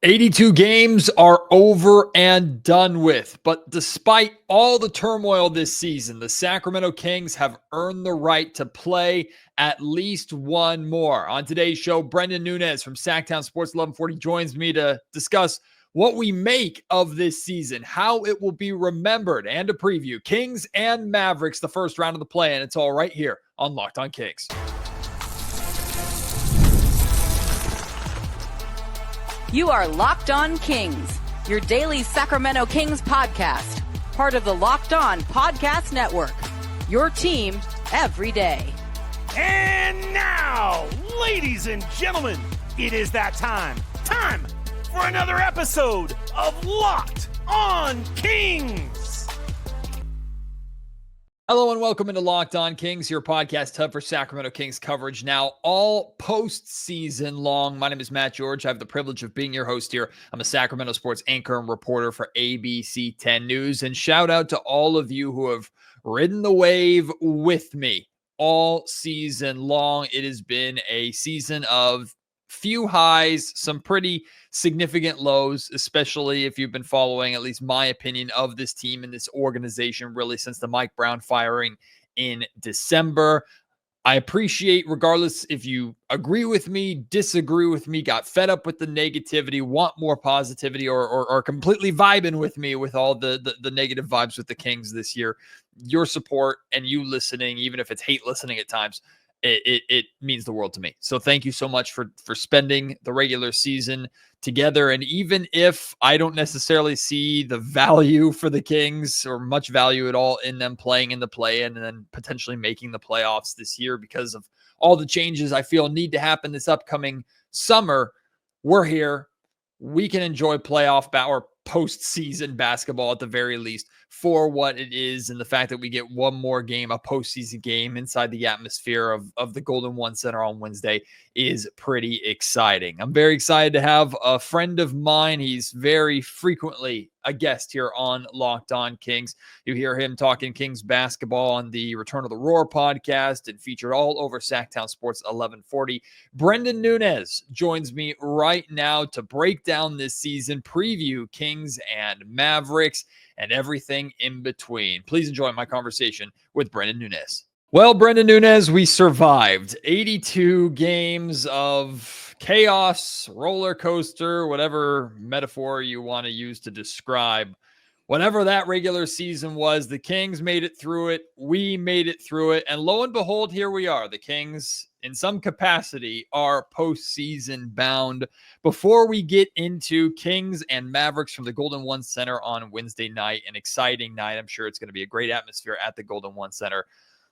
82 games are over and done with, but despite all the turmoil this season, the Sacramento Kings have earned the right to play at least one more. On today's show, Brenden Nunes from SacTown Sports 1140 joins me to discuss what we make of this season, how it will be remembered, and to preview Kings and Mavericks, the first round of the play, and it's all right here on Locked On Kings. You are Locked On Kings, your daily Sacramento Kings podcast, part of the Locked On Podcast Network, your team every day. And now, ladies and gentlemen, it is that time for another episode of Locked On Kings. Hello and welcome into Locked On Kings, your podcast hub for Sacramento Kings coverage now all postseason long. My name is Matt George. I have the privilege of being your host here. I'm a Sacramento sports anchor and reporter for ABC 10 News. And shout out to all of you who have ridden the wave with me all season long. It has been a season of few highs, some pretty significant lows, especially if you've been following at least my opinion of this team and this organization really since the Mike Brown firing in December. I appreciate, regardless if you agree with me, disagree with me, got fed up with the negativity, want more positivity, or completely vibing with me with all the negative vibes with the Kings this year. Your support and you listening, even if it's hate listening at times, it means the world to me. So thank you so much for spending the regular season together. And even if I don't necessarily see the value for the Kings or much value at all in them playing in the play-in and then potentially making the playoffs this year because of all the changes I feel need to happen this upcoming summer, we're here. We can enjoy playoff or postseason basketball at the very least for what it is, and the fact that we get one more game, a postseason game inside the atmosphere of the Golden One Center on Wednesday is pretty exciting. I'm very excited to have a friend of mine. He's very frequently a guest here on Locked On Kings. You hear him talking Kings basketball on the Return of the Roar podcast and featured all over SacTown Sports 1140. Brenden Nunes joins me right now to break down this season, preview Kings and Mavericks, and everything in between. Please enjoy my conversation with Brenden Nunes. Well, Brenden Nunes, we survived 82 games of chaos, roller coaster, whatever metaphor you want to use to describe whatever that regular season was. The Kings made it through it. We made it through it. And lo and behold, here we are. The Kings, in some capacity, are postseason bound. Before we get into Kings and Mavericks from the Golden One Center on Wednesday night, an exciting night. I'm sure it's going to be a great atmosphere at the Golden One Center.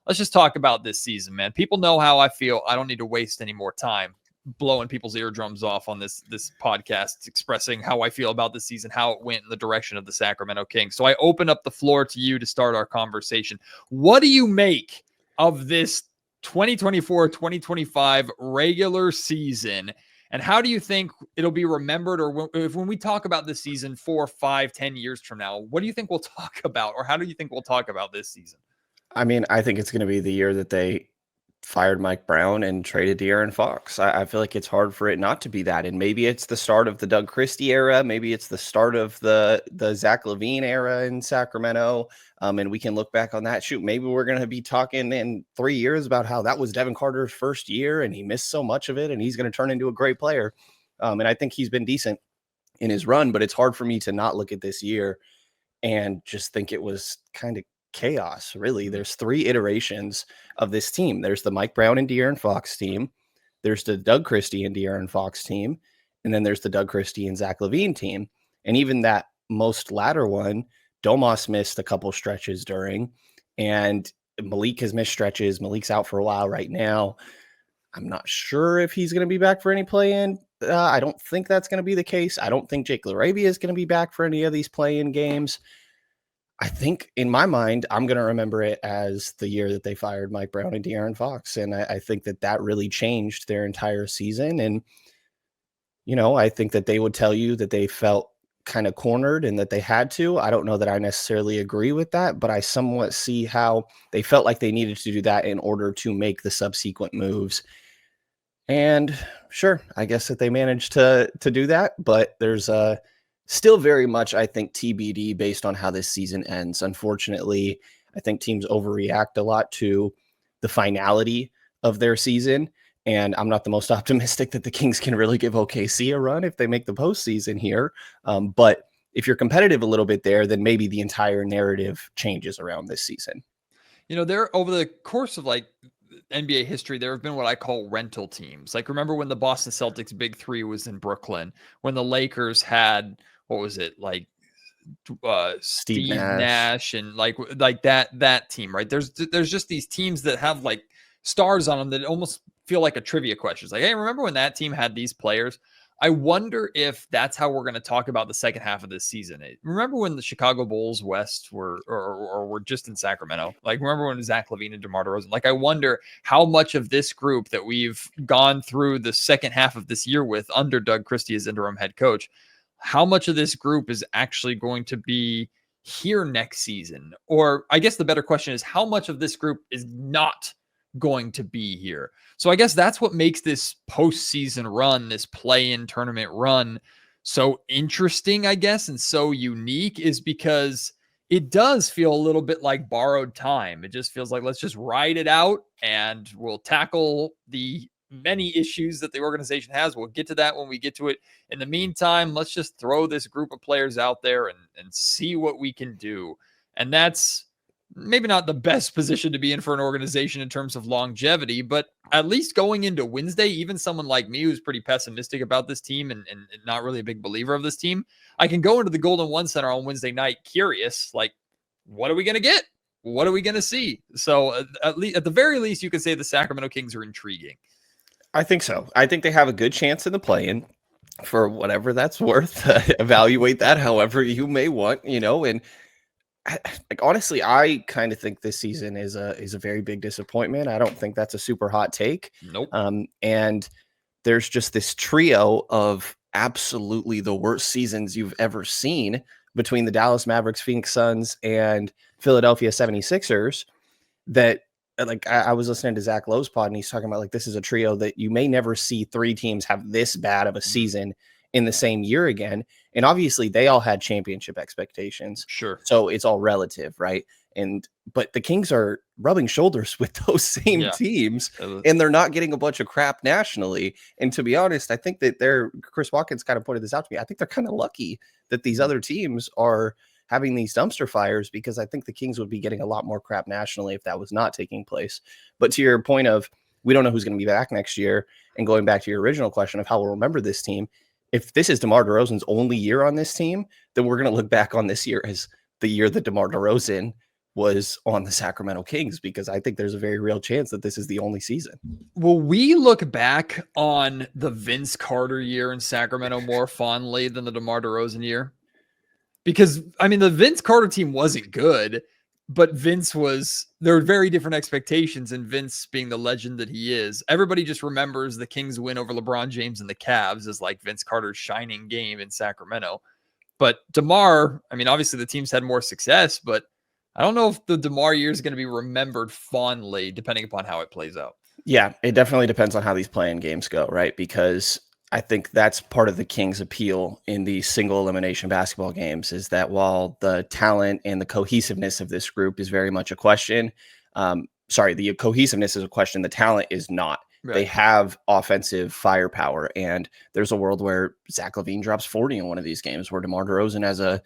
Let's just talk about this season, man. People know how I feel. I don't need to waste any more time blowing people's eardrums off on this podcast, expressing how I feel about this season, how it went in the direction of the Sacramento Kings. So I open up the floor to you to start our conversation. What do you make of this 2024-2025 regular season? And how do you think it'll be remembered, or when we talk about this season 4, 5, 10 years from now, what do you think we'll talk about, or how do you think we'll talk about this season? I mean, I think it's going to be the year that they fired Mike Brown and traded De'Aaron Fox. I feel like it's hard for it not to be that. And maybe it's the start of the Doug Christie era. Maybe it's the start of the Zach LaVine era in Sacramento. And we can look back on that. Shoot, maybe we're going to be talking in 3 years about how that was Devin Carter's first year and he missed so much of it and he's going to turn into a great player. And I think he's been decent in his run, but it's hard for me to not look at this year and just think it was kind of chaos. Really, there's 3 iterations of this team. There's the Mike Brown and De'Aaron Fox team, there's the Doug Christie and De'Aaron Fox team, and then there's the Doug Christie and Zach LaVine team. And even that most latter one, Domas missed a couple stretches during, and Malik has missed stretches. Malik's out for a while right now. I'm not sure if he's going to be back for any play-in. I don't think that's going to be the case. I don't think Jake LaRavia is going to be back for any of these play-in games. I think in my mind, I'm going to remember it as the year that they fired Mike Brown and De'Aaron Fox. And I think that really changed their entire season. And, you know, I think that they would tell you that they felt kind of cornered and that they had to. I don't know that I necessarily agree with that, but I somewhat see how they felt like they needed to do that in order to make the subsequent moves And sure, I guess that they managed to do that, but there's still very much, I think, TBD based on how this season ends. Unfortunately, I think teams overreact a lot to the finality of their season. And I'm not the most optimistic that the Kings can really give OKC a run if they make the postseason here. But if you're competitive a little bit there, then maybe the entire narrative changes around this season. You know, there over the course of like NBA history, there have been what I call rental teams. Like, remember when the Boston Celtics big three was in Brooklyn, when the Lakers had, what was it, like Steve Nash and like that team, right? There's just these teams that have like stars on them that almost feel like a trivia question. It's like, hey, remember when that team had these players? I wonder if that's how we're going to talk about the second half of this season. Remember when the Chicago Bulls West were just in Sacramento? Like, remember when Zach LaVine and DeMar DeRozan? Like, I wonder how much of this group that we've gone through the second half of this year with under Doug Christie as interim head coach, how much of this group is actually going to be here next season? Or I guess the better question is, how much of this group is not going to be here? So I guess that's what makes this postseason run, this play-in tournament run, so interesting, I guess, and so unique, is because it does feel a little bit like borrowed time. It just feels like, let's just ride it out and we'll tackle the many issues that the organization has. We'll get to that when we get to it. In the meantime, let's just throw this group of players out there and see what we can do. And that's maybe not the best position to be in for an organization in terms of longevity, but at least going into Wednesday, even someone like me who's pretty pessimistic about this team and not really a big believer of this team, I can go into the Golden One Center on Wednesday night curious, like, what are we going to get? What are we going to see? So at the very least, you could say the Sacramento Kings are intriguing. I think so. I think they have a good chance in the play-in, for whatever that's worth. Evaluate that however you may want, and like, honestly, I kind of think this season is a very big disappointment. I don't think that's a super hot take. Nope. And there's just this trio of absolutely the worst seasons you've ever seen between the Dallas Mavericks, Phoenix Suns, and Philadelphia 76ers that, like, I was listening to Zach Lowe's pod, and he's talking about, like, this is a trio that you may never see three teams have this bad of a season in the same year again. And obviously they all had championship expectations. Sure. So it's all relative, right? But the Kings are rubbing shoulders with those same teams, and they're not getting a bunch of crap nationally. And to be honest, I think that Chris Watkins kind of pointed this out to me. I think they're kind of lucky that these other teams are having these dumpster fires, because I think the Kings would be getting a lot more crap nationally if that was not taking place. But to your point of, we don't know who's going to be back next year, and going back to your original question of how we'll remember this team, if this is DeMar DeRozan's only year on this team, then we're going to look back on this year as the year that DeMar DeRozan was on the Sacramento Kings, because I think there's a very real chance that this is the only season. Will we look back on the Vince Carter year in Sacramento more fondly than the DeMar DeRozan year? Because, I mean, the Vince Carter team wasn't good, but there were very different expectations, and Vince being the legend that he is, everybody just remembers the Kings win over LeBron James and the Cavs as like Vince Carter's shining game in Sacramento. But DeMar, I mean, obviously the teams had more success, but I don't know if the DeMar year is going to be remembered fondly depending upon how it plays out. Yeah, it definitely depends on how these play-in games go, right? Because I think that's part of the Kings' appeal in the single elimination basketball games, is that while the talent and the cohesiveness of this group is very much a question, the cohesiveness is a question, the talent is not. Right. They have offensive firepower, and there's a world where Zach LaVine drops 40 in one of these games, where DeMar DeRozan has a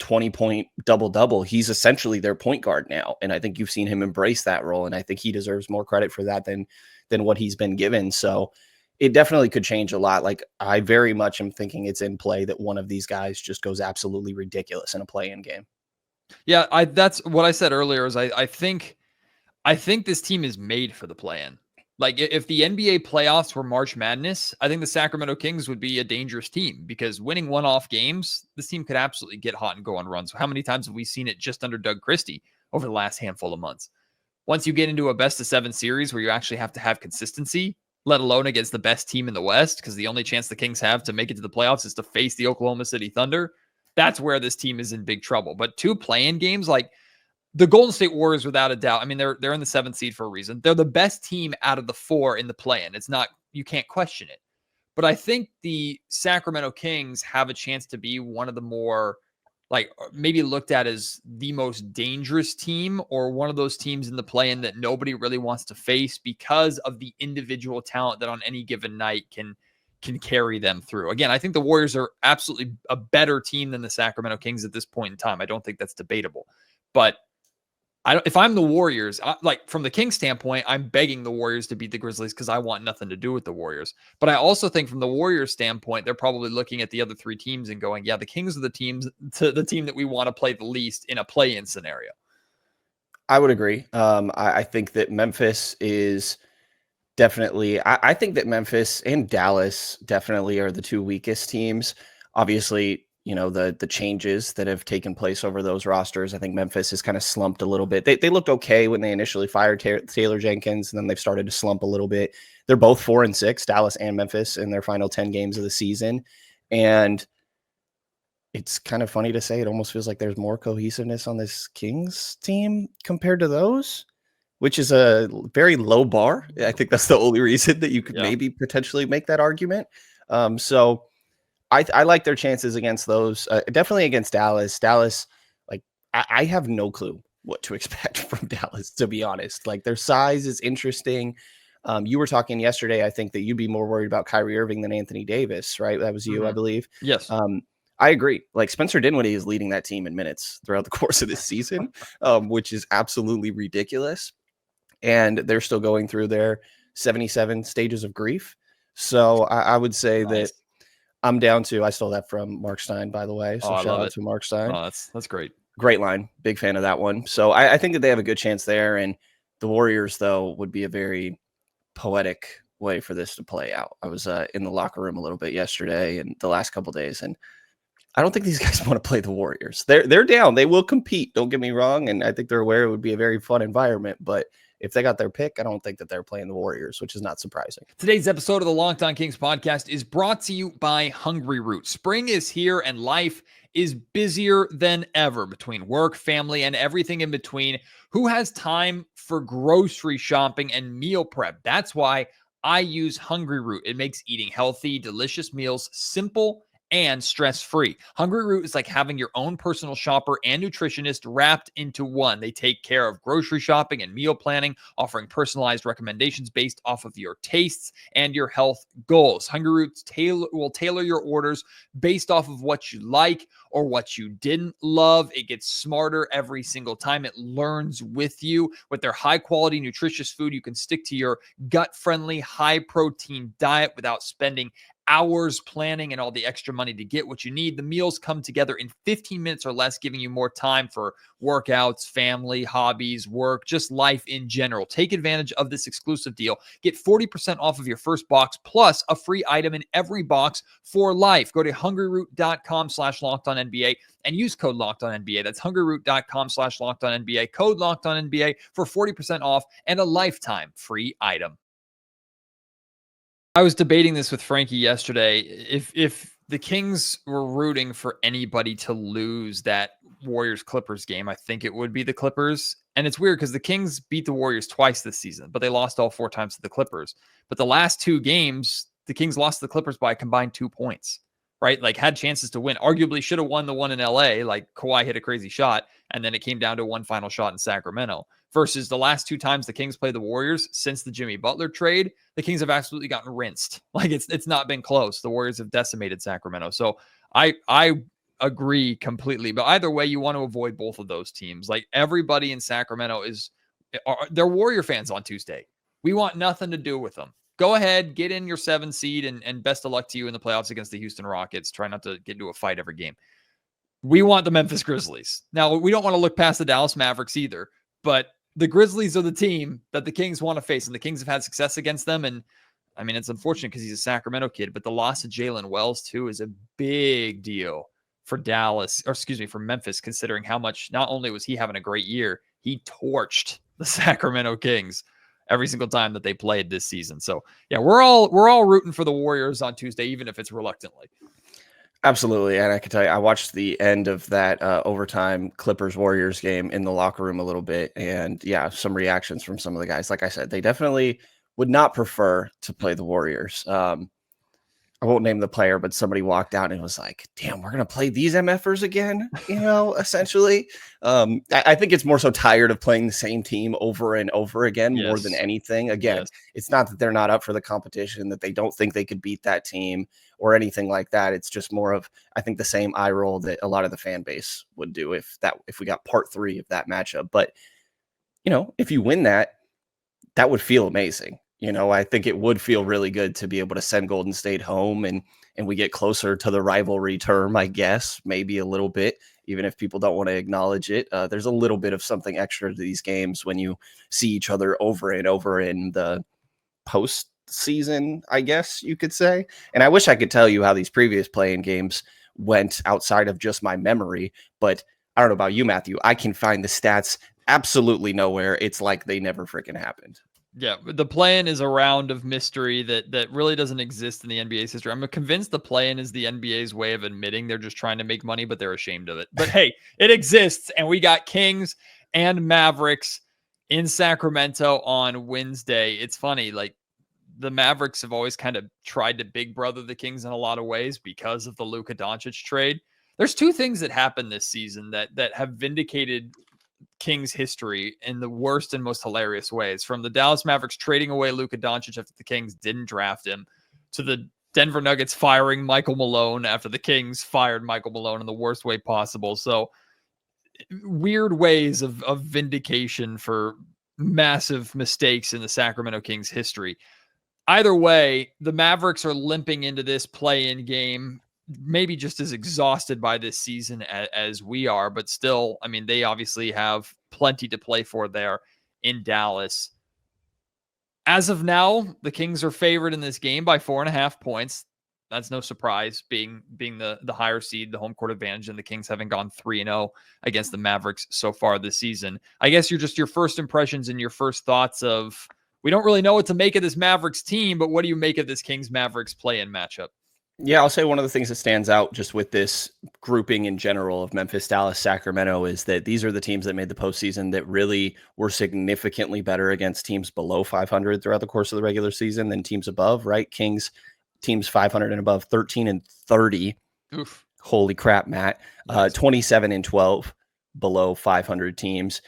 20-point double-double. He's essentially their point guard now, and I think you've seen him embrace that role, and I think he deserves more credit for that than what he's been given. So it definitely could change a lot. Like, I very much am thinking it's in play that one of these guys just goes absolutely ridiculous in a play-in game. Yeah, that's what I said earlier. Is I think this team is made for the play-in. Like, if the NBA playoffs were March Madness, I think the Sacramento Kings would be a dangerous team, because winning one-off games, this team could absolutely get hot and go on runs. So how many times have we seen it just under Doug Christie over the last handful of months? Once you get into a best-of-7 series where you actually have to have consistency, let alone against the best team in the West, because the only chance the Kings have to make it to the playoffs is to face the Oklahoma City Thunder, that's where this team is in big trouble. But 2 play-in games, like, the Golden State Warriors, without a doubt, I mean, they're in the 7th seed for a reason. They're the best team out of the 4 in the play-in. It's not, you can't question it. But I think the Sacramento Kings have a chance to be one of the more, like, maybe looked at as the most dangerous team, or one of those teams in the play-in that nobody really wants to face because of the individual talent that on any given night can carry them through. Again, I think the Warriors are absolutely a better team than the Sacramento Kings at this point in time. I don't think that's debatable. But if I'm the Warriors, like from the Kings standpoint, I'm begging the Warriors to beat the Grizzlies because I want nothing to do with the Warriors. But I also think from the Warriors standpoint, they're probably looking at the other 3 teams and going, yeah, the Kings are the team that we want to play the least in a play-in scenario. I would agree. I think that Memphis is definitely, I think that Memphis and Dallas definitely are the 2 weakest teams. Obviously, you know, the changes that have taken place over those rosters. I think Memphis has kind of slumped a little bit. They looked okay when they initially fired Taylor Jenkins, and then they've started to slump a little bit. They're both 4-6, Dallas and Memphis, in their final 10 games of the season. And it's kind of funny to say, it almost feels like there's more cohesiveness on this Kings team compared to those, which is a very low bar. I think that's the only reason that you could maybe potentially make that argument. So I like their chances against those. Definitely against Dallas. Dallas, like, I have no clue what to expect from Dallas, to be honest. Like, their size is interesting. You were talking yesterday, I think, that you'd be more worried about Kyrie Irving than Anthony Davis, right? That was you, I believe. Yes. I agree. Like, Spencer Dinwiddie is leading that team in minutes throughout the course of this season, which is absolutely ridiculous. And they're still going through their 77 stages of grief. So I would say that I'm down to, I stole that from Mark Stein, by the way. So shout out to Mark Stein. Oh, that's great. Great line. Big fan of that one. So I think that they have a good chance there. And the Warriors, though, would be a very poetic way for this to play out. I was in the locker room a little bit yesterday and the last couple of days, and I don't think these guys want to play the Warriors. They're down. They will compete. Don't get me wrong. And I think they're aware it would be a very fun environment. But if they got their pick, I don't think that they're playing the Warriors, which is not surprising. Today's episode of the Locked On Kings podcast is brought to you by Hungry Root. Spring is here and life is busier than ever between work, family, and everything in between. Who has time for grocery shopping and meal prep? That's why I use Hungry Root. It makes eating healthy, delicious meals simple and stress-free. Hungry Root is like having your own personal shopper and nutritionist wrapped into one. They take care of grocery shopping and meal planning, offering personalized recommendations based off of your tastes and your health goals. Hungry Root will tailor your orders based off of what you like or what you didn't love. It gets smarter every single time. It learns with you. With their high-quality, nutritious food, you can stick to your gut-friendly, high-protein diet without spending hours planning and all the extra money to get what you need. The meals come together in 15 minutes or less, giving you more time for workouts, family, hobbies, work, just life in general. Take advantage of this exclusive deal. Get 40% off of your first box plus a free item in every box for life. Go to hungryroot.com/LockedOnNBA and use code LockedOnNBA. That's hungryroot.com/LockedOnNBA. Code LockedOnNBA for 40% off and a lifetime free item. I was debating this with Frankie yesterday. If the Kings were rooting for anybody to lose that Warriors-Clippers game, I think it would be the Clippers. And it's weird because the Kings beat the Warriors twice this season, but they lost all 4 times to the Clippers. But the last 2 games, the Kings lost to the Clippers by a combined 2 points, right? Like, had chances to win. Arguably should have won the one in LA. Like, Kawhi hit a crazy shot, and then it came down to one final shot in Sacramento. Versus the last 2 times the Kings played the Warriors since the Jimmy Butler trade, the Kings have absolutely gotten rinsed. Like, it's not been close. The Warriors have decimated Sacramento. So I agree completely. But either way, you want to avoid both of those teams. Like, everybody in Sacramento they're Warrior fans on Tuesday. We want nothing to do with them. Go ahead, get in your 7 seed, and best of luck to you in the playoffs against the Houston Rockets. Try not to get into a fight every game. We want the Memphis Grizzlies. Now, we don't want to look past the Dallas Mavericks either, but the Grizzlies are the team that the Kings want to face, and the Kings have had success against them. And I mean, it's unfortunate because he's a Sacramento kid, but the loss of Jalen Wells too is a big deal for for Memphis, considering how much, not only was he having a great year, he torched the Sacramento Kings every single time that they played this season. So yeah, we're all rooting for the Warriors on Tuesday, even if it's reluctantly. Absolutely. And I can tell you, I watched the end of that overtime Clippers Warriors game in the locker room a little bit. And yeah, some reactions from some of the guys. Like I said, they definitely would not prefer to play the Warriors. I won't name the player, but somebody walked out and was like, damn, we're going to play these MFers again, essentially. I think it's more so tired of playing the same team over and over again more than Yes. anything. Again, Yes. it's not that they're not up for the competition, that they don't think they could beat that team or anything like that. It's just more of, I think, the same eye roll that a lot of the fan base would do if we got part 3 of that matchup. But, if you win that, that would feel amazing. I think it would feel really good to be able to send Golden State home and we get closer to the rivalry term, I guess, maybe a little bit, even if people don't want to acknowledge it. There's a little bit of something extra to these games when you see each other over and over in the postseason, I guess you could say. And I wish I could tell you how these previous playing games went outside of just my memory, but I don't know about you, Matthew. I can find the stats absolutely nowhere. It's like they never freaking happened. Yeah, the play-in is a round of mystery that really doesn't exist in the NBA's history. I'm convinced the play-in is the NBA's way of admitting they're just trying to make money, but they're ashamed of it. But hey, it exists, and we got Kings and Mavericks in Sacramento on Wednesday. It's funny, like the Mavericks have always kind of tried to big brother the Kings in a lot of ways because of the Luka Doncic trade. There's 2 things that happened this season that have vindicated Kings history in the worst and most hilarious ways, from the Dallas Mavericks trading away Luka Doncic after the Kings didn't draft him, to the Denver Nuggets firing Michael Malone after the Kings fired Michael Malone in the worst way possible. So weird ways of vindication for massive mistakes in the Sacramento Kings history. Either way, the Mavericks are limping into this play-in game, maybe just as exhausted by this season as we are, but still, I mean, they obviously have plenty to play for there in Dallas. As of now, the Kings are favored in this game by 4.5 points. That's no surprise, being the higher seed, the home court advantage, and the Kings having gone 3-0 against the Mavericks so far this season. I guess your first impressions and your first thoughts of, we don't really know what to make of this Mavericks team, but what do you make of this Kings Mavericks play-in matchup? Yeah, I'll say one of the things that stands out just with this grouping in general of Memphis, Dallas, Sacramento is that these are the teams that made the postseason that really were significantly better against teams below 500 throughout the course of the regular season than teams above, right? Kings, teams 500 and above, 13-30. Oof. Holy crap, Matt. Nice. 27-12 below 500 teams.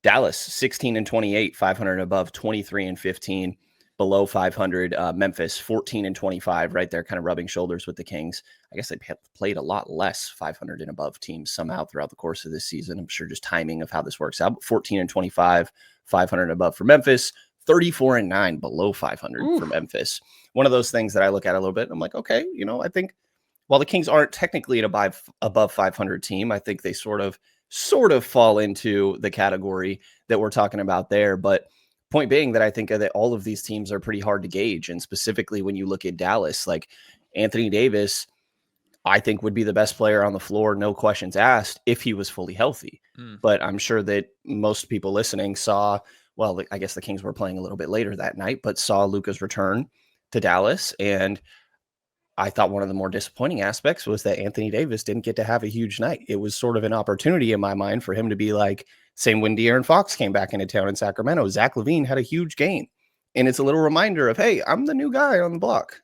Dallas, 16-28, 500 and above, 23-15. Below 500, Memphis 14-25, right there, kind of rubbing shoulders with the Kings. I guess they played a lot less 500 and above teams somehow throughout the course of this season. I'm sure just timing of how this works out. 14-25, 500 and above for Memphis, 34-9 below 500 for Memphis. One of those things that I look at a little bit. I'm like, okay, I think while the Kings aren't technically an above 500 team, I think they sort of fall into the category that we're talking about there, but point being that I think that all of these teams are pretty hard to gauge. And specifically when you look at Dallas, like Anthony Davis, I think would be the best player on the floor, no questions asked, if he was fully healthy. But I'm sure that most people listening saw, well, I guess the Kings were playing a little bit later that night, but saw Luka's return to Dallas. And I thought one of the more disappointing aspects was that Anthony Davis didn't get to have a huge night. It was sort of an opportunity in my mind for him to be like, same when De'Aaron Fox came back into town in Sacramento, Zach LaVine had a huge game. And it's a little reminder of, hey, I'm the new guy on the block,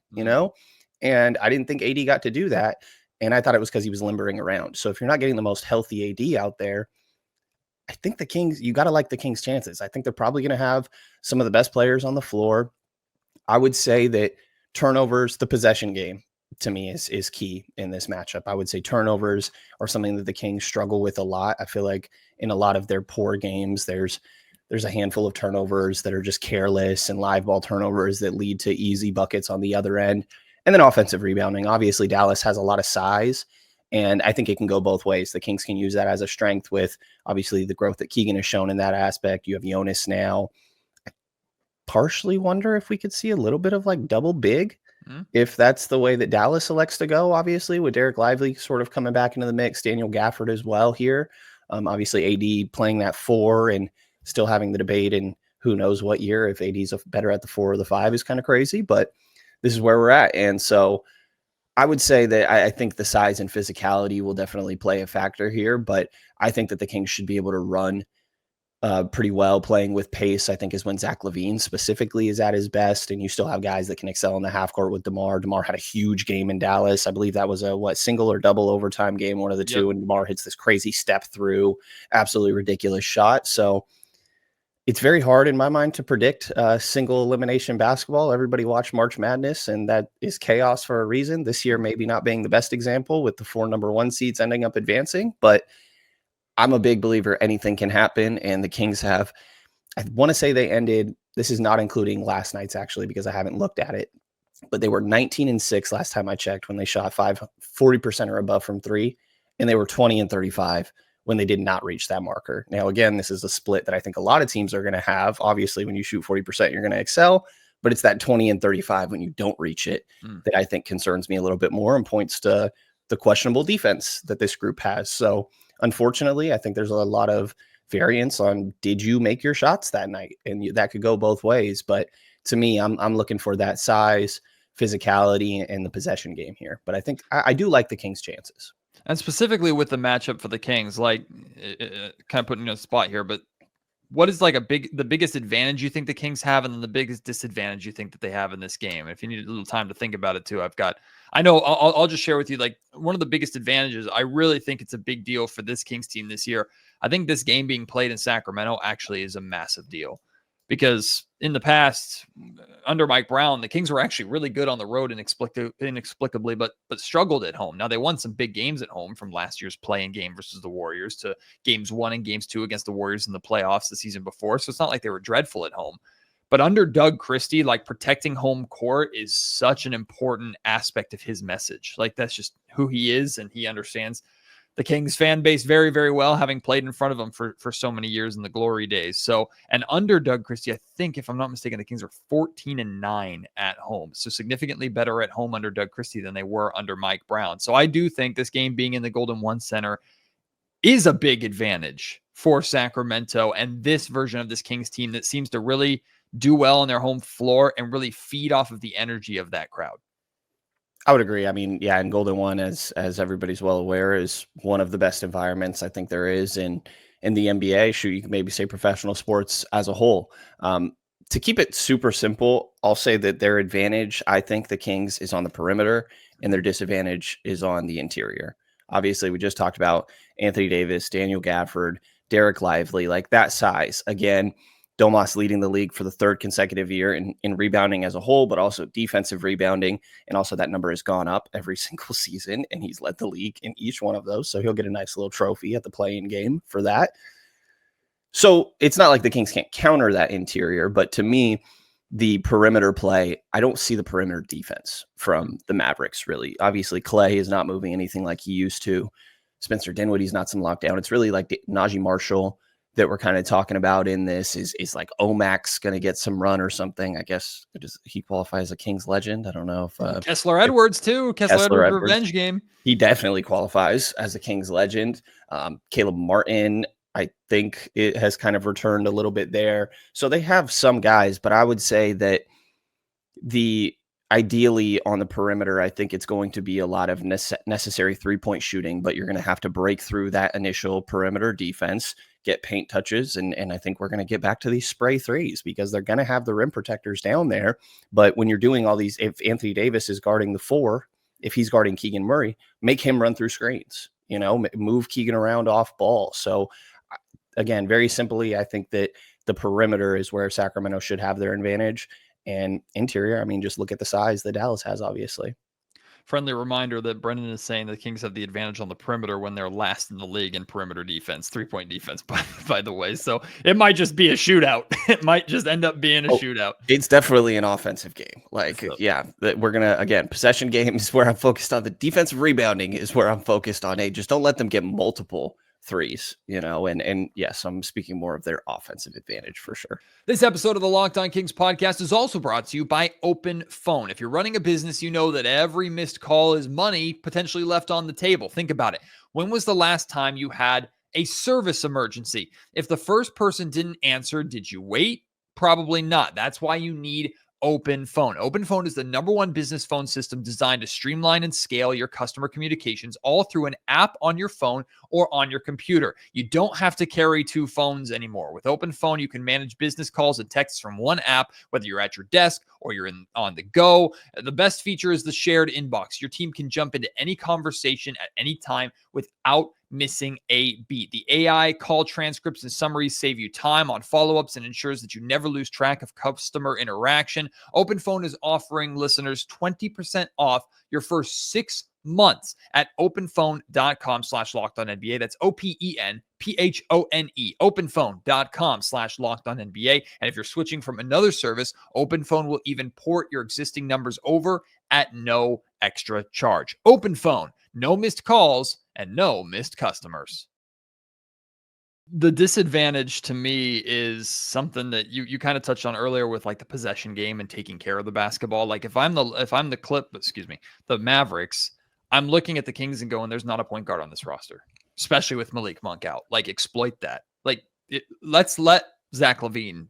And I didn't think AD got to do that. And I thought it was because he was limbering around. So if you're not getting the most healthy AD out there, I think the Kings, you got to like the Kings' chances. I think they're probably going to have some of the best players on the floor. I would say that turnovers, the possession game, to me is key in this matchup. I would say turnovers are something that the Kings struggle with a lot. I feel like in a lot of their poor games, there's a handful of turnovers that are just careless and live ball turnovers that lead to easy buckets on the other end. And then offensive rebounding. Obviously, Dallas has a lot of size, and I think it can go both ways. The Kings can use that as a strength with obviously the growth that Keegan has shown in that aspect. You have Nunes now. I partially wonder if we could see a little bit of like double big. If that's the way that Dallas elects to go, obviously, with Derek Lively sort of coming back into the mix, Daniel Gafford as well here. Obviously, AD playing that 4 and still having the debate in who knows what year, if AD's better at the 4 or the 5 is kind of crazy, but this is where we're at. And so I would say that I think the size and physicality will definitely play a factor here, but I think that the Kings should be able to run pretty well. Playing with pace, I think, is when Zach LaVine specifically is at his best, and you still have guys that can excel in the half court with DeMar. DeMar had a huge game in Dallas. I believe that was a single or double overtime game, one of the two, and DeMar hits this crazy step through, absolutely ridiculous shot. So it's very hard in my mind to predict single elimination basketball. Everybody watched March Madness, and that is chaos for a reason. This year maybe not being the best example with the 4 number 1 seeds ending up advancing, but I'm a big believer anything can happen. And the Kings have, I want to say they ended, this is not including last night's actually, because I haven't looked at it, but they were 19-6 last time I checked when they shot 40% or above from 3, and they were 20-35 when they did not reach that marker. Now, again, this is a split that I think a lot of teams are going to have. Obviously, when you shoot 40%, you're going to excel, but it's that 20-35 when you don't reach it that I think concerns me a little bit more and points to the questionable defense that this group has. So unfortunately, I think there's a lot of variance on, did you make your shots that night? And that could go both ways. But to me, I'm looking for that size, physicality, and the possession game here. But I think I do like the Kings' chances. And specifically with the matchup for the Kings, like kind of putting you on the spot here, but what is like the biggest advantage you think the Kings have, and then the biggest disadvantage you think that they have in this game? And if you need a little time to think about it too, I'll just share with you, like, one of the biggest advantages. I really think it's a big deal for this Kings team this year. I think this game being played in Sacramento actually is a massive deal, because in the past, under Mike Brown, the Kings were actually really good on the road inexplicably, but struggled at home. Now, they won some big games at home, from last year's play-in game versus the Warriors to games 1 and games 2 against the Warriors in the playoffs the season before. So it's not like they were dreadful at home. But under Doug Christie, like, protecting home court is such an important aspect of his message. Like, that's just who he is, and he understands the Kings fan base very, very well, having played in front of them for so many years in the glory days. So, and under Doug Christie, I think, if I'm not mistaken, the Kings are 14-9 at home. So significantly better at home under Doug Christie than they were under Mike Brown. So I do think this game being in the Golden One Center is a big advantage for Sacramento and this version of this Kings team that seems to really do well on their home floor and really feed off of the energy of that crowd. I would agree. I mean, yeah, and Golden One, as everybody's well aware, is one of the best environments I think there is in the NBA. Shoot, you can maybe say professional sports as a whole. To keep it super simple, I'll say that their advantage, I think the Kings, is on the perimeter, and their disadvantage is on the interior. Obviously, we just talked about Anthony Davis, Daniel Gafford, Derek Lively, like that size. Again, Domas leading the league for the 3rd consecutive year in rebounding as a whole, but also defensive rebounding. And also that number has gone up every single season, and he's led the league in each one of those. So he'll get a nice little trophy at the play-in game for that. So it's not like the Kings can't counter that interior, but to me, the perimeter play, I don't see the perimeter defense from the Mavericks, really. Obviously, Clay is not moving anything like he used to. Spencer Dinwiddie's not some lockdown. It's really like Najee Marshall that we're kind of talking about in this. Is like Omax going to get some run or something? I guess he qualifies as a Kings legend. I don't know if Kessler Edwards too. Kessler Edwards revenge game. He definitely qualifies as a Kings legend. Caleb Martin, I think it has kind of returned a little bit there. So they have some guys, but I would say that ideally on the perimeter, I think it's going to be a lot of necessary 3-point shooting, but you're going to have to break through that initial perimeter defense, get paint touches, and I think we're going to get back to these spray threes, because they're going to have the rim protectors down there. But when you're doing all these, if Anthony Davis is guarding the 4, if he's guarding Keegan Murray, make him run through screens, move Keegan around off ball. So again, very simply, I think that the perimeter is where Sacramento should have their advantage. And interior, I mean, just look at the size that Dallas has, obviously. Friendly reminder that Brenden is saying the Kings have the advantage on the perimeter when they're last in the league in perimeter defense, 3-point defense, by the way. So it might just be a shootout. It might just end up being a shootout. It's definitely an offensive game. We're going to, again, possession game is where I'm focused on. The defensive rebounding is where I'm focused on. Hey, just don't let them get multiple threes, and yes, I'm speaking more of their offensive advantage for sure. This episode of the Locked On Kings podcast is also brought to you by Open Phone. If you're running a business, you know that every missed call is money potentially left on the table. Think about it. When was the last time you had a service emergency? If the first person didn't answer, did you wait? Probably not. That's why you need Open Phone. Open Phone is the #1 business phone system designed to streamline and scale your customer communications all through an app on your phone or on your computer. You don't have to carry 2 phones anymore. With Open Phone, you can manage business calls and texts from one app, whether you're at your desk or you're on the go. The best feature is the shared inbox. Your team can jump into any conversation at any time without missing a beat. The AI call transcripts and summaries save you time on follow-ups and ensures that you never lose track of customer interaction. Open Phone is offering listeners 20% off your first 6 months at openphone.com/lockedonnba. That's OPENPHONE, openphone.com/lockedonnba. And if you're switching from another service, Open Phone will even port your existing numbers over at no extra charge. Open Phone, no missed calls and no missed customers. The disadvantage to me is something that you kind of touched on earlier with like the possession game and taking care of the basketball. Like if I'm the Mavericks, I'm looking at the Kings and going, there's not a point guard on this roster, especially with Malik Monk out. Like exploit that. Like let's let Zach LaVine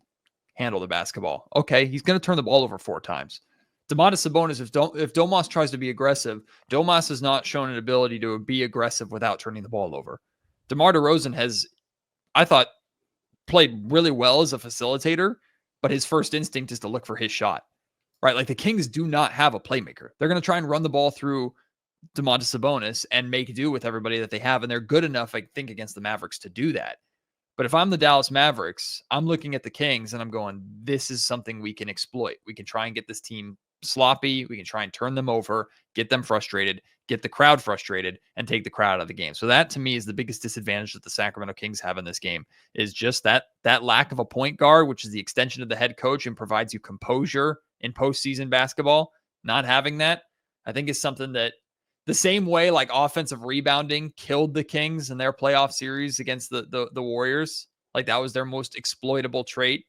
handle the basketball. Okay, he's going to turn the ball over 4 times. Domantas Sabonis, if Domas tries to be aggressive, Domas has not shown an ability to be aggressive without turning the ball over. DeMar DeRozan has, I thought, played really well as a facilitator, but his first instinct is to look for his shot, right? Like the Kings do not have a playmaker. They're going to try and run the ball through Domantas Sabonis and make do with everybody that they have, and they're good enough, I think, against the Mavericks to do that. But if I'm the Dallas Mavericks, I'm looking at the Kings and I'm going, this is something we can exploit. We can try and get this team sloppy. We can try and turn them over, get them frustrated, get the crowd frustrated, and take the crowd out of the game. So that to me is the biggest disadvantage that the Sacramento Kings have in this game, is just that lack of a point guard, which is the extension of the head coach and provides you composure in postseason basketball. Not having that, I think, is something that the same way like offensive rebounding killed the Kings in their playoff series against the Warriors. Like that was their most exploitable trait.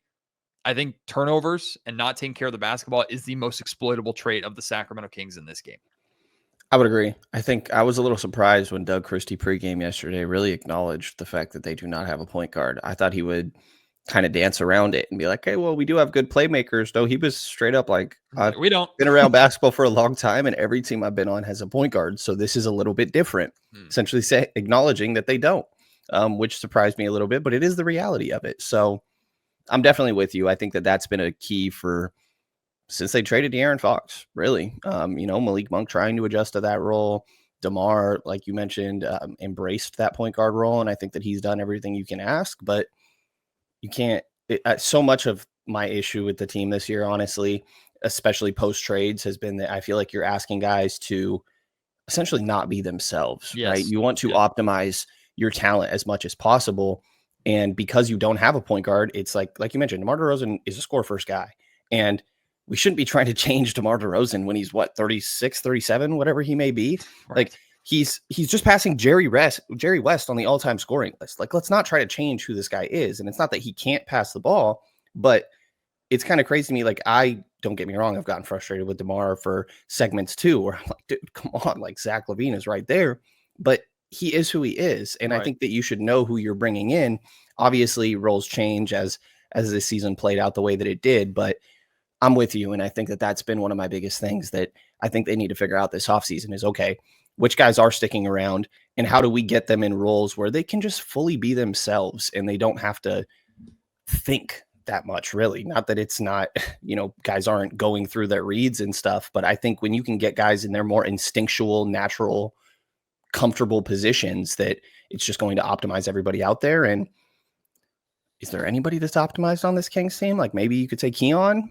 I think turnovers and not taking care of the basketball is the most exploitable trait of the Sacramento Kings in this game. I would agree. I think I was a little surprised when Doug Christie pregame yesterday really acknowledged the fact that they do not have a point guard. I thought he would kind of dance around it and be like, hey, well, we do have good playmakers. Though he was straight up like, we don't. Been around basketball for a long time, and every team I've been on has a point guard. So this is a little bit different, essentially acknowledging that they don't, which surprised me a little bit, but it is the reality of it. So I'm definitely with you. I think that that's been a key since they traded De'Aaron Fox, really. Malik Monk trying to adjust to that role. DeMar, like you mentioned, embraced that point guard role, and I think that he's done everything you can ask, but you can't. So much of my issue with the team this year, honestly, especially post trades, has been that I feel like you're asking guys to essentially not be themselves, right? You want to optimize your talent as much as possible. And because you don't have a point guard, it's like you mentioned, DeMar DeRozan is a score first guy. And we shouldn't be trying to change DeMar DeRozan when he's 36, 37, whatever he may be. Right. Like he's just passing Jerry West on the all-time scoring list. Like, let's not try to change who this guy is. And it's not that he can't pass the ball, but it's kind of crazy to me. Like, don't get me wrong, I've gotten frustrated with DeMar for segments too, where I'm like, dude, come on, like Zach LaVine is right there. But he is who he is. And I think that you should know who you're bringing in. Obviously, roles change as this season played out the way that it did, but I'm with you. And I think that that's been one of my biggest things that I think they need to figure out this offseason is, okay, which guys are sticking around and how do we get them in roles where they can just fully be themselves and they don't have to think that much, really. Not that it's not, guys aren't going through their reads and stuff, but I think when you can get guys in their more instinctual, natural, comfortable positions, that it's just going to optimize everybody out there. And is there anybody that's optimized on this Kings team? Like maybe you could say Keon.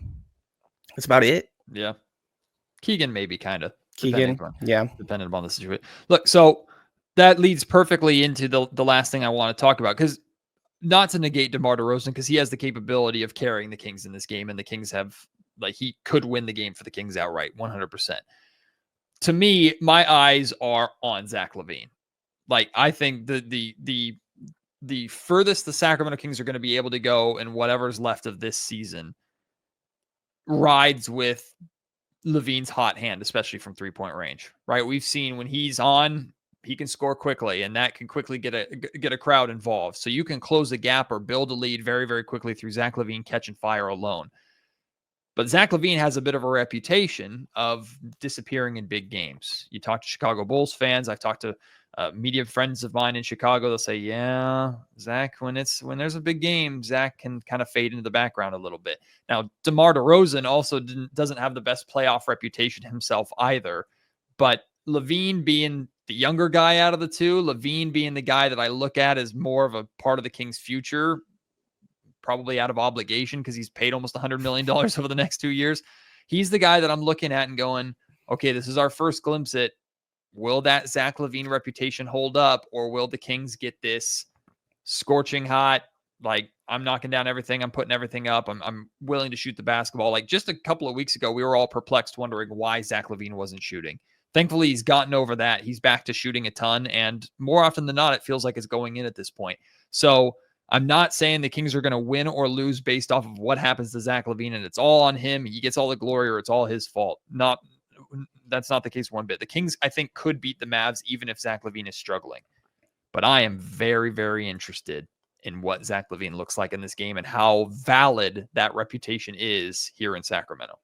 That's about it. Yeah. Keegan, maybe kind of. Keegan. Depending upon the situation. Look, so that leads perfectly into the last thing I want to talk about, because not to negate DeMar DeRozan, because he has the capability of carrying the Kings in this game, and the Kings have, he could win the game for the Kings outright, 100%. To me, my eyes are on Zach LaVine. Like, I think the furthest the Sacramento Kings are going to be able to go and whatever's left of this season rides with LaVine's hot hand, especially from 3-point range, right? We've seen when he's on, he can score quickly, and that can quickly get a crowd involved. So you can close a gap or build a lead very, very quickly through Zach LaVine catch and fire alone. But Zach LaVine has a bit of a reputation of disappearing in big games. You talk to Chicago Bulls fans. I've talked to media friends of mine in Chicago. They'll say, yeah, Zach, when there's a big game, Zach can kind of fade into the background a little bit. Now, DeMar DeRozan also doesn't have the best playoff reputation himself either. But LaVine being the younger guy out of the two, LaVine being the guy that I look at as more of a part of the Kings' future, probably out of obligation because he's paid almost $100 million over the next 2 years. He's the guy that I'm looking at and going, okay, this is our first glimpse at, will that Zach LaVine reputation hold up, or will the Kings get this scorching hot, like, I'm knocking down everything, I'm putting everything up, I'm willing to shoot the basketball. Like, just a couple of weeks ago, we were all perplexed wondering why Zach LaVine wasn't shooting. Thankfully, he's gotten over that. He's back to shooting a ton, and more often than not, it feels like it's going in at this point. So I'm not saying the Kings are going to win or lose based off of what happens to Zach LaVine, and it's all on him. He gets all the glory, or it's all his fault. That's not the case one bit. The Kings, I think, could beat the Mavs even if Zach LaVine is struggling. But I am very, very interested in what Zach LaVine looks like in this game and how valid that reputation is here in Sacramento.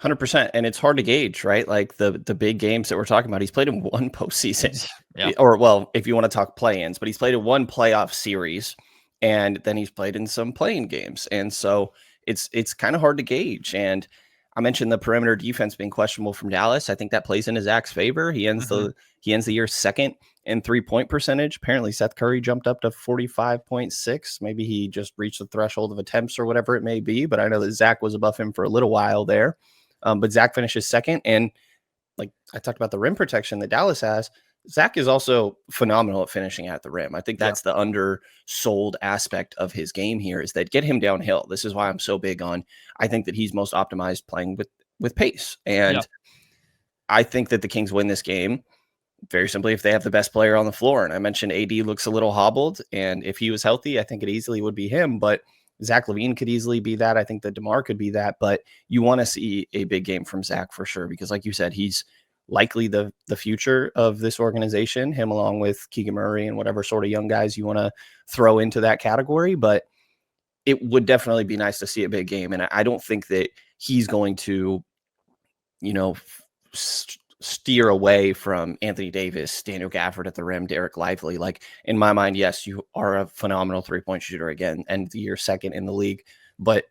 100%. And it's hard to gauge, right? Like the big games that we're talking about, he's played in one postseason. Yeah. Or, well, if you want to talk play-ins, but he's played in one playoff series, and then he's played in some play-in games. And so it's kind of hard to gauge. And I mentioned the perimeter defense being questionable from Dallas. I think that plays into Zach's favor. He ends the year second in 3-point percentage. Apparently Seth Curry jumped up to 45.6. Maybe he just reached the threshold of attempts or whatever it may be, but I know that Zach was above him for a little while there. But Zach finishes second. And like I talked about the rim protection that Dallas has, Zach is also phenomenal at finishing at the rim. I think that's the undersold aspect of his game here, is that get him downhill. This is why I'm so big on, I think that he's most optimized playing with pace. And I think that the Kings win this game very simply if they have the best player on the floor. And I mentioned AD looks a little hobbled, and if he was healthy, I think it easily would be him. But Zach LaVine could easily be that. I think that DeMar could be that. But you want to see a big game from Zach for sure, because like you said, he's likely the future of this organization, him along with Keegan Murray and whatever sort of young guys you want to throw into that category. But it would definitely be nice to see a big game. And I don't think that he's going to, steer away from Anthony Davis, Daniel Gafford at the rim, Derek Lively. Like, in my mind, yes, you are a phenomenal 3-point shooter again, and you're second in the league, but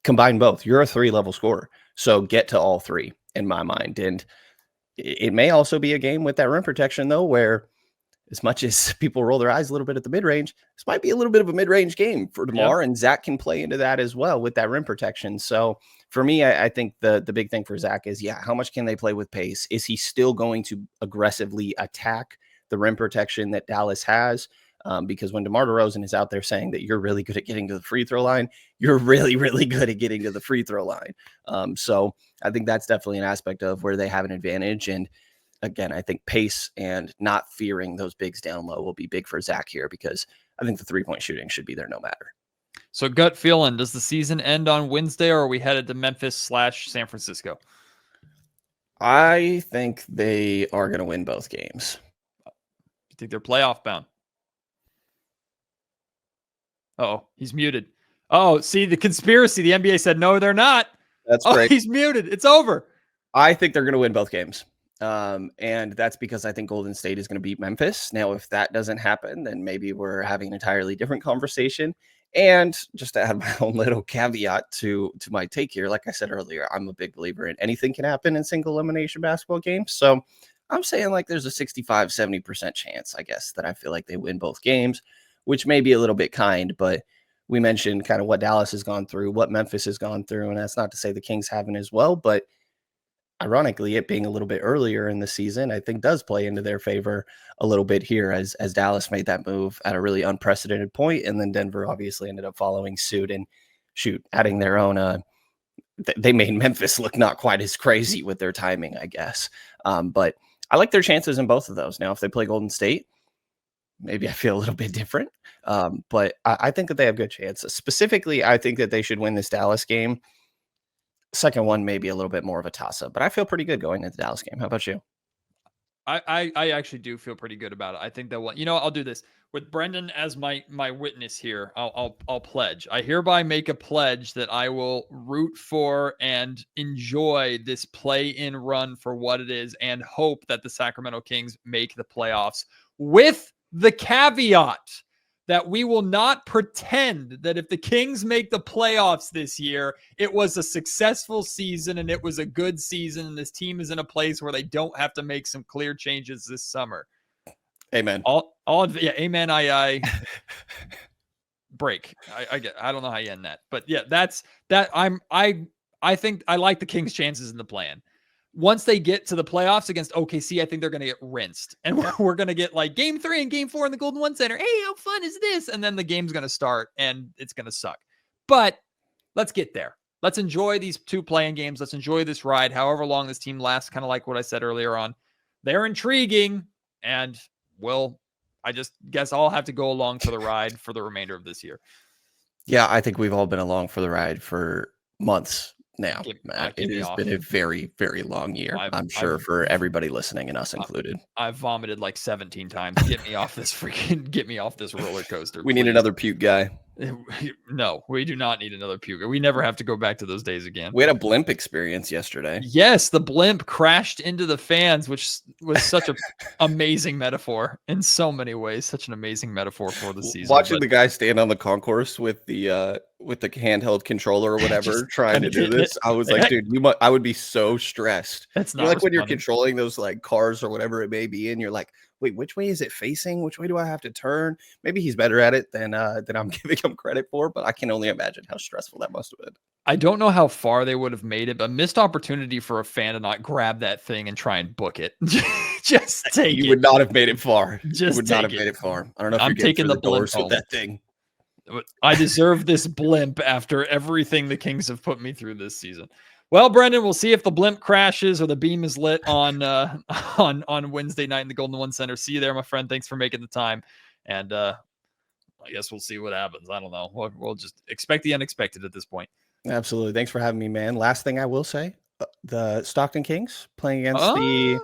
combine both, you're a 3-level scorer. So get to all three in my mind. And it may also be a game with that rim protection, though, where as much as people roll their eyes a little bit at the mid-range, this might be a little bit of a mid-range game for DeMar, and Zach can play into that as well with that rim protection. So for me, I think the big thing for Zach is, how much can they play with pace? Is he still going to aggressively attack the rim protection that Dallas has? Because when DeMar DeRozan is out there saying that you're really good at getting to the free throw line, you're really, really good at getting to the free throw line. So I think that's definitely an aspect of where they have an advantage. And again, I think pace and not fearing those bigs down low will be big for Zach here, because I think the 3-point shooting should be there no matter. So gut feeling, does the season end on Wednesday, or are we headed to Memphis/San Francisco? I think they are going to win both games. You think they're playoff bound? Oh, he's muted. Oh, see the conspiracy. The NBA said, no, they're not. That's great. He's muted. It's over. I think they're going to win both games. And that's because I think Golden State is going to beat Memphis. Now, if that doesn't happen, then maybe we're having an entirely different conversation. And just to add my own little caveat to my take here, like I said earlier, I'm a big believer in anything can happen in single elimination basketball games. So I'm saying like there's a 65-70% chance, I guess, that I feel like they win both games, which may be a little bit kind, but we mentioned kind of what Dallas has gone through, what Memphis has gone through, and that's not to say the Kings haven't as well, but ironically, it being a little bit earlier in the season, I think does play into their favor a little bit here, as Dallas made that move at a really unprecedented point, and then Denver obviously ended up following suit and adding their own. They made Memphis look not quite as crazy with their timing, I guess. But I like their chances in both of those. Now, if they play Golden State, maybe I feel a little bit different. But I think that they have good chances. Specifically, I think that they should win this Dallas game. Second one, maybe a little bit more of a toss-up, but I feel pretty good going into the Dallas game. How about you? I actually do feel pretty good about it. I think that I'll do this with Brenden as my witness here. I'll pledge. I hereby make a pledge that I will root for and enjoy this play-in run for what it is, and hope that the Sacramento Kings make the playoffs, with the caveat that we will not pretend that if the Kings make the playoffs this year, it was a successful season and it was a good season, and this team is in a place where they don't have to make some clear changes this summer. Amen. Amen. I break. I don't know how you end that, but yeah, that's that. I think I like the Kings' chances in the plan. Once they get to the playoffs against OKC, I think they're going to get rinsed. And we're going to get like game 3 and game 4 in the Golden One Center. Hey, how fun is this? And then the game's going to start and it's going to suck. But let's get there. Let's enjoy these 2 playing games. Let's enjoy this ride, however long this team lasts, kind of like what I said earlier on. They're intriguing. And I just guess I'll have to go along for the ride for the remainder of this year. Yeah, I think we've all been along for the ride for months now. It has been a very, very long year. I'm sure for everybody listening, and us included. I've vomited like 17 times. Get me off this roller coaster. We need another puke guy. No, we do not need another puke. We never have to go back to those days again. We had a blimp experience yesterday. Yes, the blimp crashed into the fans, which was such an amazing metaphor in so many ways. Such an amazing metaphor for the season. Watching the guy stand on the concourse with the handheld controller or whatever, trying to do this, I was like, dude, I would be so stressed. That's not like when you're controlling those like cars or whatever it may be, and you're like, wait, which way is it facing? Which way do I have to turn? Maybe he's better at it than I'm giving him credit for, but I can only imagine how stressful that must have been. I don't know how far they would have made it, but missed opportunity for a fan to not grab that thing and try and book it. Just take it. You would not have made it far. Just would not have made it far. I don't know if I'm you're taking the doors blimp with that thing. I deserve this blimp after everything the Kings have put me through this season. Well, Brenden, we'll see if the blimp crashes or the beam is lit on Wednesday night in the Golden One Center. See you there, my friend. Thanks for making the time. And I guess we'll see what happens. I don't know. We'll just expect the unexpected at this point. Absolutely. Thanks for having me, man. Last thing I will say, the Stockton Kings playing against the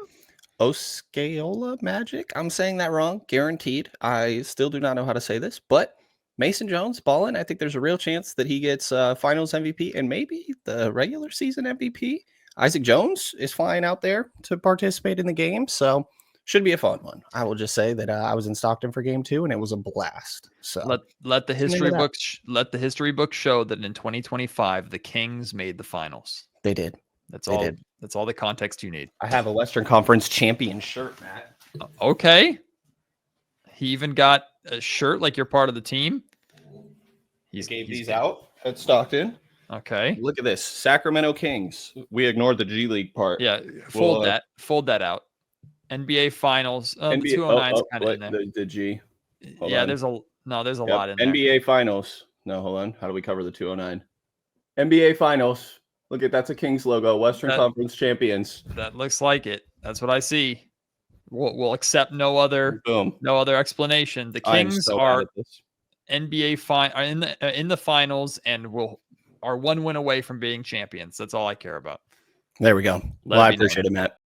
Osceola Magic. I'm saying that wrong. Guaranteed. I still do not know how to say this, but Mason Jones balling. I think there's a real chance that he gets finals MVP and maybe the regular season MVP. Isaac Jones is flying out there to participate in the game, so should be a fun one. I will just say that I was in Stockton for game 2 and it was a blast. So let the history books show that in 2025 the Kings made the finals. They did. That's all. That's all the context you need. I have a Western Conference champion shirt, Matt. Okay. He even got a shirt like you're part of the team. He gave these out at Stockton. Okay. Look at this. Sacramento Kings. We ignored the G League part. Yeah. Fold that out. NBA Finals. NBA, the 209 is kind of in there. The G. Hold on. There's a lot in there. NBA Finals. No, hold on. How do we cover the 209? NBA Finals. Look at that's a Kings logo. Western Conference champions. That looks like it. That's what I see. We'll accept no other explanation. The Kings are NBA in the finals and are one win away from being champions. That's all I care about. There we go. Well, I appreciate it, Matt.